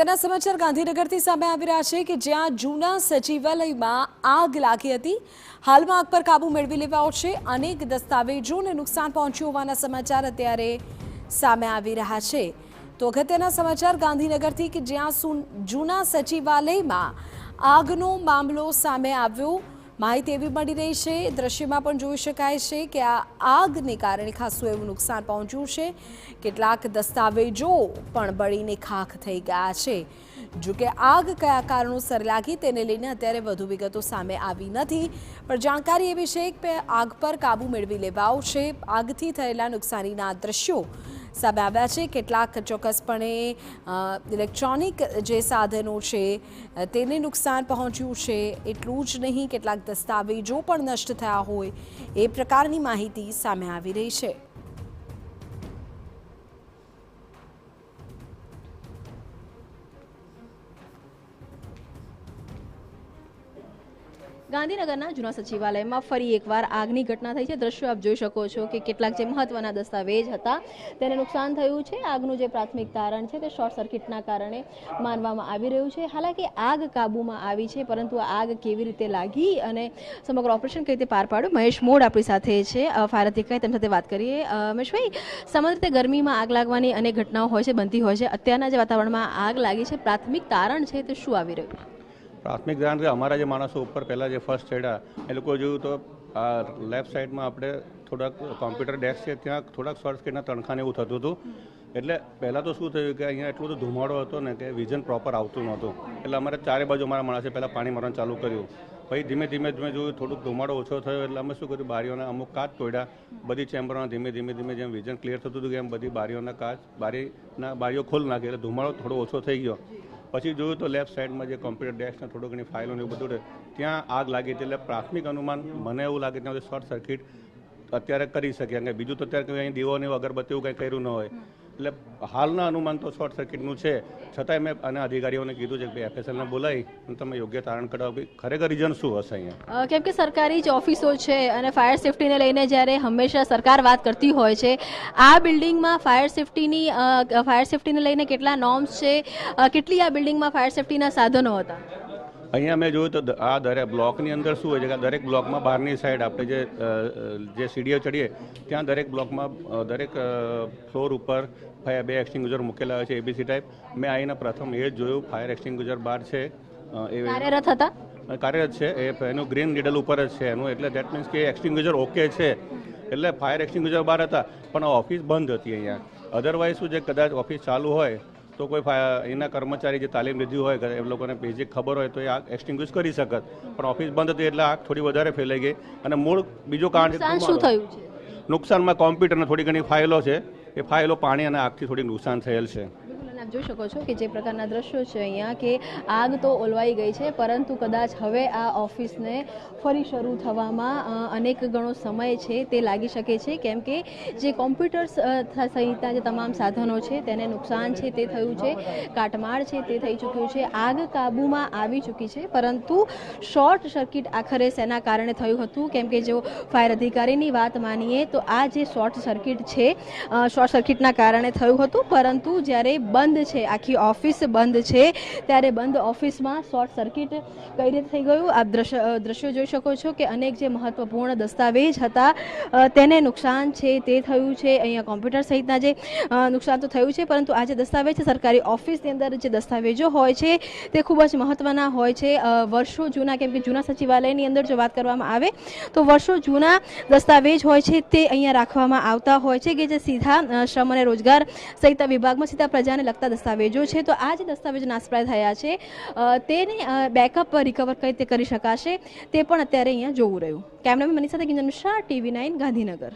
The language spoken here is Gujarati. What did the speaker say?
અગત્યના સમાચાર ગાંધીનગરથી સામે આવી રહ્યા છે કે જ્યાં જૂના સચિવાલયમાં આગ લાગી હતી। હાલમાં આગ પર કાબુ મેળવી લેવાયો છે। અનેક દસ્તાવેજોને નુકસાન પહોંચ્યું હોવાના સમાચાર અત્યારે સામે આવી રહ્યા છે। તો અગત્યના સમાચાર ગાંધીનગરથી કે જ્યાં જૂના સચિવાલયમાં આગનો મામલો સામે આવ્યો। માહિતી એવી મળી રહી છે, દ્રશ્યમાં પણ જોઈ શકાય છે કે આ આગને કારણે ખાસું એવું નુકસાન પહોંચ્યું છે। કેટલાક દસ્તાવેજો પણ બળીને ખાખ થઈ ગયા છે। જો કે આગ કયા કારણોસર લાગી તેને લઈને અત્યારે વધુ વિગતો સામે આવી નથી, પણ જાણકારી એવી છે કે આગ પર કાબુ મેળવી લેવાયો છે। આગથી થયેલા નુકસાનીના દ્રશ્યો સામે આવ્યા છે। કેટલાક ચોક્કસપણે ઇલેક્ટ્રોનિક જે સાધનો છે તેને નુકસાન પહોંચ્યું છે। એટલું જ નહીં, કેટલાક દસ્તાવેજો પણ નષ્ટ થયા હોય એ પ્રકારની માહિતી સામે આવી રહી છે। ગાંધીનગરના જૂના સચિવાલયમાં ફરી એકવાર આગની ઘટના થઈ છે। દ્રશ્યો આપ જોઈ શકો છો કે કેટલાક જે મહત્વના દસ્તાવેજ હતા તેને નુકસાન થયું છે। આગનું જે પ્રાથમિક તારણ છે તે શોર્ટ સર્કિટના કારણે માનવામાં આવી રહ્યું છે। હાલાકી આગ કાબૂમાં આવી છે, પરંતુ આગ કેવી રીતે લાગી અને સમગ્ર ઓપરેશન કઈ રીતે પાર પાડ્યું, મહેશ મોડ આપણી સાથે છે, ફાયર અધિકારી, તેમની સાથે વાત કરીએ। મહેશભાઈ, સામાન્ય રીતે ગરમીમાં આગ લાગવાની અનેક ઘટનાઓ હોય છે, બનતી હોય છે। અત્યારના જે વાતાવરણમાં આગ લાગી છે, પ્રાથમિક તારણ છે તે શું આવી રહ્યું? પ્રાથમિક ધ્યાન અમારા જે માણસો ઉપર પહેલાં જે ફર્સ્ટ ચડ્યા એ લોકો જોયું તો આ લેફ્ટ સાઈડમાં આપણે થોડાક કોમ્પ્યુટર ડેસ્ક છે ત્યાં થોડાક શોર્ટ સર્કિટના તણખાને એવું થતું હતું। એટલે પહેલાં તો શું થયું કે અહીંયા એટલો બધો ધુમાડો હતો ને કે વિઝન પ્રોપર આવતું નહોતું। એટલે અમારે ચારે બાજુ અમારા માણસે પહેલાં પાણી મારવાનું ચાલુ કર્યું। પછી ધીમે ધીમે જોયું થોડુંક ધુમાડો ઓછો થયો એટલે અમે શું કર્યું, બારીઓના અમુક કાચ તોડ્યા। બધી ચેમ્બરોના ધીમે ધીમે જેમ વિઝન ક્લિયર થતું હતું કે એમ બધી બારીઓના કાચ બારીઓ ખોલ નાખી એટલે ધુમાડો થોડો ઓછો થઈ ગયો। પછી જોયું તો લેફ્ટ સાઈડમાં જે કોમ્પ્યુટર ડેસ્કને થોડું ઘણી ફાઇલો ને એવું બધું ત્યાં આગ લાગી હતી। એટલે પ્રાથમિક અનુમાન મને એવું લાગે ત્યાં શોર્ટ સર્કિટ અત્યારે કરી શકે, કારણ કે બીજું તો અત્યારે કંઈ અહીં દીવો ને અગરબત્તી એવું કંઈ કર્યું ન હોય। એટલે હાલના અનુમાન તો શોર્ટ સર્કિટનું છે, છતાંય મેં અને અધિકારીઓને કીધું છે કે FSLને બોલાવી અને તમે યોગ્ય તારણ કઢાવો ખરેખર રીઝન શું હશે અહીંયા। કેમ કે સરકારી જ ઓફિસો છે અને ફાયર સેફટીને લઈને જ્યારે હંમેશા સરકાર વાત કરતી હોય છે, આ બિલ્ડિંગમાં ફાયર સેફટીને લઈને કેટલા નોર્મ્સ છે, કેટલી આ બિલ્ડિંગમાં ફાયર સેફટીના સાધનો હતા? અહીંયા મેં જોયું તો આ દરેક બ્લોકની અંદર શું હોય છે કે દરેક બ્લોકમાં બહારની સાઈડ આપણે જે સીડીઓ ચડીએ ત્યાં દરેક બ્લોકમાં દરેક ફ્લોર ઉપર બે એક્સટિંગ્યુઝર મૂકેલા હોય છે ABC ટાઈપ। મેં આવીને પ્રથમ એ જ જોયું, ફાયર એક્સટિંગ્યુઝર બહાર છે, એ કાર્યરત હતા, કાર્યરત છે, એનું ગ્રીન નીડલ ઉપર જ છે એનું, એટલે દેટ મીન્સ કે એક્સટિંગ્યુઝર ઓકે છે। એટલે ફાયર એક્સટિંગ્યુઝર બહાર હતા પણ ઓફિસ બંધ હતી અહીંયા। અધરવાઇઝ શું છે, કદાચ ઓફિસ ચાલુ હોય તો કોઈ એના કર્મચારી જે તાલીમ લીધી હોય એ લોકોને બેઝિક ખબર હોય તો એ આગ એક્સટિંગ્વિશ કરી શકત, પણ ઓફિસ બંધ હતી એટલે આગ થોડી વધારે ફેલાઈ ગઈ। અને મૂળ બીજું કારણ શું થયું છે? નુકસાનમાં કોમ્પ્યુટરને થોડી ઘણી ફાઇલો છે, એ ફાઇલો પાણી અને આગથી થોડી નુકસાન થયેલ છે। આપ જોઈ શકો છો કે જે પ્રકારના દ્રશ્યો છે અહીંયા કે આગ તો ઓલવાઈ ગઈ છે, પરંતુ કદાચ હવે આ ઓફિસને ફરી શરૂ થવામાં અનેક ગણો સમય છે તે લાગી શકે છે, કેમ કે જે કોમ્પ્યુટર્સ સહિતના જે તમામ સાધનો છે તેને નુકસાન છે તે થયું છે, કાટમાળ છે તે થઈ ચૂક્યું છે, આગ કાબૂમાં આવી ચૂકી છે, પરંતુ શોર્ટ સર્કિટ આખરે શેના કારણે થયું હતું? કેમ કે જો ફાયર અધિકારીની વાત માનીએ તો આ જે શોર્ટ સર્કિટ છે શોર્ટ સર્કિટના કારણે થયું હતું, પરંતુ જ્યારે બંધ છે, આખી ઓફિસ બંધ છે, ત્યારે બંધ ઓફિસમાં શોર્ટ સર્કિટ કઈ રીતે થઈ ગયું? આપ દ્રશ્યો જોઈ શકો છો કે અનેક જે મહત્વપૂર્ણ દસ્તાવેજ હતા તેને નુકસાન છે તે થયું છે। અહીંયા કોમ્પ્યુટર સહિતના જે નુકસાન તો થયું છે, પરંતુ આ જે દસ્તાવેજ છે સરકારી ઓફિસની અંદર જે દસ્તાવેજો હોય છે તે ખૂબ જ મહત્વના હોય છે, વર્ષો જૂના। કેમ કે જૂના સચિવાલયની અંદર જો વાત કરવામાં આવે તો વર્ષો જૂના દસ્તાવેજ હોય છે તે અહીંયા રાખવામાં આવતા હોય છે, કે જે સીધા શ્રમ અને રોજગાર સહિતના વિભાગમાં સીધા પ્રજાને લગતા દસ્તાવેજો છે। તો આ જે દસ્તાવેજો નાશપ્રાય થયા છે તેને બેકઅપ રિકવર કઈ રીતે કરી શકાશે તે પણ અત્યારે અહીંયા જોવું રહ્યું। કેમેરામેન મનીષ સાથે કિંજલ મિશ્રા, TV9 ગાંધીનગર।